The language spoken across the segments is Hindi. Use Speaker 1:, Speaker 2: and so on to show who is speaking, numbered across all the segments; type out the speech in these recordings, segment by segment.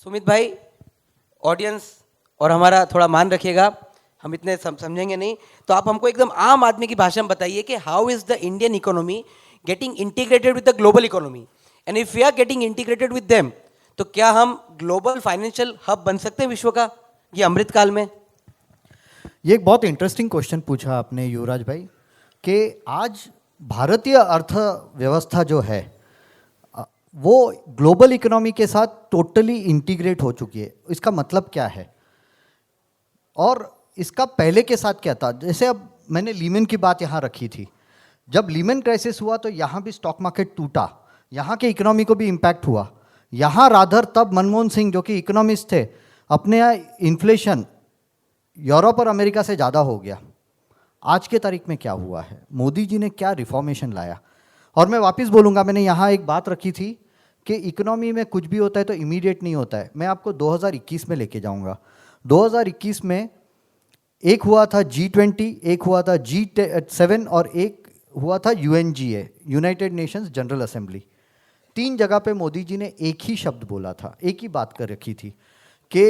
Speaker 1: सुमित भाई, ऑडियंस और हमारा थोड़ा मान रखिएगा, हम इतने समझेंगे नहीं, तो आप हमको एकदम आम आदमी की भाषा में बताइए कि how is the Indian economy getting integrated with the global economy, and if we are getting integrated with them, तो क्या हम ग्लोबल फाइनेंशियल हब बन सकते हैं विश्व का ये अमृत काल में?
Speaker 2: ये एक बहुत इंटरेस्टिंग क्वेश्चन पूछा आपने युवराज भाई, कि आज भारतीय अर्थव्यवस्था जो है वो ग्लोबल इकोनॉमी के साथ टोटली इंटीग्रेट हो चुकी है। इसका मतलब क्या है और इसका पहले के साथ क्या था? जैसे अब मैंने लीमन की बात यहाँ रखी थी, जब लीमन क्राइसिस हुआ तो यहाँ भी स्टॉक मार्केट टूटा, यहाँ के इकोनॉमी को भी इम्पैक्ट हुआ। यहाँ राधर तब मनमोहन सिंह जो कि इकोनॉमिस्ट थे, अपने यहाँ इन्फ्लेशन यूरोप और अमेरिका से ज़्यादा हो गया। आज के तारीख में क्या हुआ है, मोदी जी ने क्या रिफॉर्मेशन लाया? और मैं वापस बोलूँगा, मैंने यहाँ एक बात रखी थी कि इकोनॉमी में कुछ भी होता है तो इमीडिएट नहीं होता है। मैं आपको 2021 में लेके जाऊँगा। 2021 में एक हुआ था G20, एक हुआ था G7 और एक हुआ था UNGA, United Nations general assembly. 3 जगह पे मोदी जी ने एक ही शब्द बोला था, एक ही बात कर रखी थी कि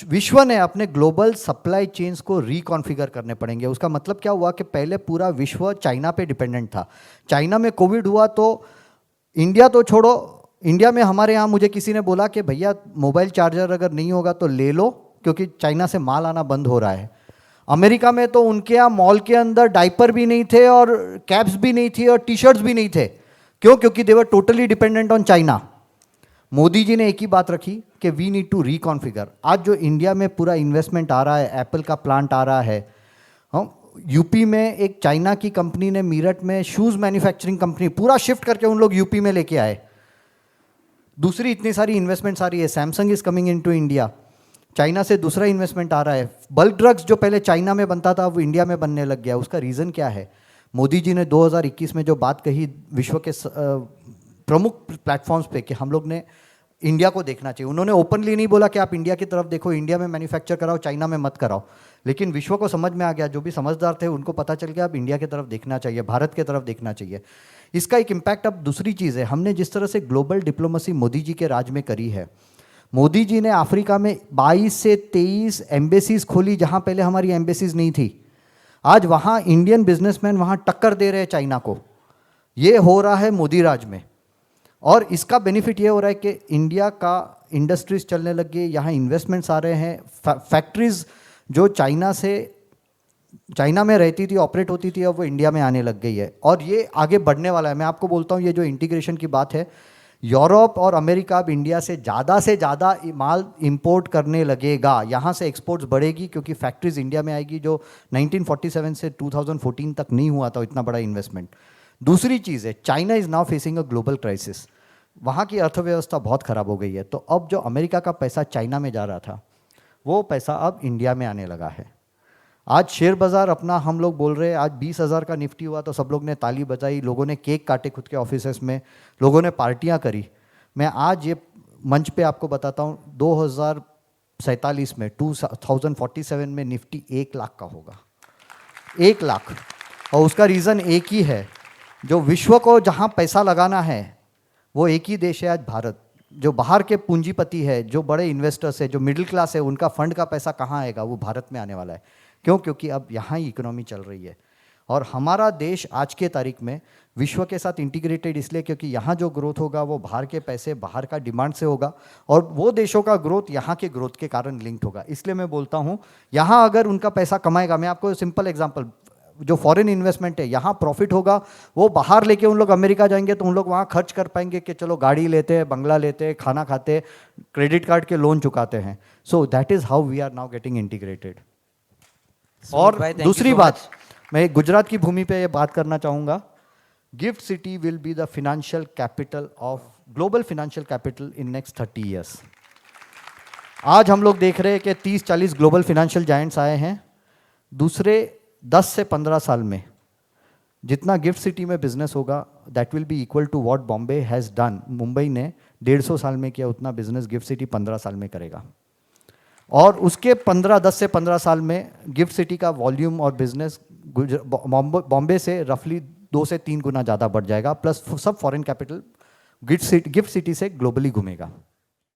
Speaker 2: विश्व ने अपने ग्लोबल सप्लाई चेन्स को रिकॉन्फ़िगर करने पड़ेंगे। उसका मतलब क्या हुआ कि पहले पूरा विश्व चाइना पे डिपेंडेंट था। चाइना में कोविड हुआ तो इंडिया तो छोड़ो, इंडिया में हमारे यहाँ मुझे किसी ने बोला कि भैया मोबाइल चार्जर अगर नहीं होगा तो ले लो, क्योंकि चाइना से माल आना बंद हो रहा है। अमेरिका में तो उनके यहाँ मॉल के अंदर डायपर भी नहीं थे और कैप्स भी नहीं थी और टी शर्ट्स भी नहीं थे। क्यों? क्योंकि they were totally dependent on China. Modi ji ने एक ही बात रखी कि वी नीड टू रिकॉन्फिगर। आज जो इंडिया में पूरा इन्वेस्टमेंट आ रहा है, एप्पल का प्लांट आ रहा है, यूपी में एक चाइना की कंपनी ने मीरठ में शूज़ मैन्युफैक्चरिंग कंपनी पूरा शिफ्ट करके उन लोग यूपी में लेके आए। दूसरी इतनी सारी इन्वेस्टमेंट्स आ रही है, Samsung is coming into India, China से दूसरा इन्वेस्टमेंट आ रहा है। बल्क ड्रग्स जो पहले चाइना में बनता था वो इंडिया में बनने लग गया। उसका रीज़न क्या है? मोदी जी ने 2021 में जो बात कही विश्व के प्रमुख प्लेटफॉर्म्स पे कि हम लोग ने इंडिया को देखना चाहिए। उन्होंने ओपनली नहीं बोला कि आप इंडिया की तरफ देखो, इंडिया में मैन्युफैक्चर कराओ, चाइना में मत कराओ, लेकिन विश्व को समझ में आ गया, जो भी समझदार थे उनको पता चल गया अब इंडिया की तरफ देखना चाहिए, भारत की तरफ देखना चाहिए। इसका एक इम्पैक्ट अब दूसरी चीज़ है, हमने जिस तरह से ग्लोबल डिप्लोमेसी मोदी जी के राज में करी है। मोदी जी ने अफ्रीका में 22 से 23 एम्बेसीज खोली जहाँ पहले हमारी एम्बेसीज नहीं थी। आज वहाँ इंडियन बिजनेसमैन वहाँ टक्कर दे रहे हैं चाइना को। ये हो रहा है मोदी राज में, और इसका बेनिफिट ये हो रहा है कि इंडिया का इंडस्ट्रीज चलने लग गई, यहाँ इन्वेस्टमेंट्स आ रहे हैं। फैक्ट्रीज जो चाइना में रहती थी, ऑपरेट होती थी, अब वो इंडिया में आने लग गई है और ये आगे बढ़ने वाला है। मैं आपको बोलता हूँ, ये जो इंटीग्रेशन की बात है, यूरोप और अमेरिका अब इंडिया से ज़्यादा माल इंपोर्ट करने लगेगा। यहाँ से एक्सपोर्ट्स बढ़ेगी क्योंकि फैक्ट्रीज इंडिया में आएगी, जो 1947 से 2014 तक नहीं हुआ था इतना बड़ा इन्वेस्टमेंट। दूसरी चीज़ है, China is now facing a global crisis. वहाँ की अर्थव्यवस्था बहुत ख़राब हो गई है, तो अब जो अमेरिका का पैसा चाइना में जा रहा था वो पैसा अब इंडिया में आने लगा है। आज शेयर बाज़ार अपना, हम लोग बोल रहे हैं आज 20,000 का निफ्टी हुआ तो सब लोग ने ताली बजाई, लोगों ने केक काटे खुद के ऑफिसेस में, लोगों ने पार्टियां करी। मैं आज ये मंच पे आपको बताता हूँ, 2047 में 2047 में निफ्टी 1 लाख का होगा, 1 लाख। और उसका रीज़न एक ही है, जो विश्व को जहाँ पैसा लगाना है वो एक ही देश है आज, भारत। जो बाहर के पूंजीपति है, जो बड़े इन्वेस्टर्स है, जो मिडिल क्लास है, उनका फंड का पैसा कहाँ आएगा? वो भारत में आने वाला है। क्यों? क्योंकि अब यहाँ ही इकोनॉमी चल रही है और हमारा देश आज के तारीख में विश्व के साथ इंटीग्रेटेड इसलिए क्योंकि यहाँ जो ग्रोथ होगा वो बाहर के पैसे, बाहर का डिमांड से होगा, और वो देशों का ग्रोथ यहाँ के ग्रोथ के कारण लिंक्ड होगा। इसलिए मैं बोलता हूँ, यहाँ अगर उनका पैसा कमाएगा, मैं आपको सिंपल एग्जाम्पल, जो फॉरेन इन्वेस्टमेंट है, यहाँ प्रॉफिट होगा, वो बाहर लेके उन लोग अमेरिका जाएंगे तो उन लोग वहाँ खर्च कर पाएंगे कि चलो गाड़ी लेते हैं, बंगला लेते हैं, खाना खाते हैं, क्रेडिट कार्ड के लोन चुकाते हैं। So that is how we are now getting integrated. और दूसरी बात, मैं गुजरात की भूमि पे ये बात करना चाहूँगा, gift city will be the financial capital of global financial capital in next 30 years. आज हम लोग देख रहे हैं कि 30-40 ग्लोबल फाइनेंशियल जायंट्स आए हैं। दूसरे 10 से 15 साल में जितना गिफ्ट सिटी में बिजनेस होगा, that will be equal to what Bombay has done. Mumbai ने 150 साल में किया, उतना बिजनेस गिफ्ट सिटी 15 साल में करेगा। और उसके 10 से 15 साल में गिफ्ट सिटी का वॉल्यूम और बिजनेस बॉम्बे से रफली 2 से 3 गुना ज़्यादा बढ़ जाएगा, प्लस सब फॉरेन कैपिटल गिफ्ट सिटी से ग्लोबली घूमेगा।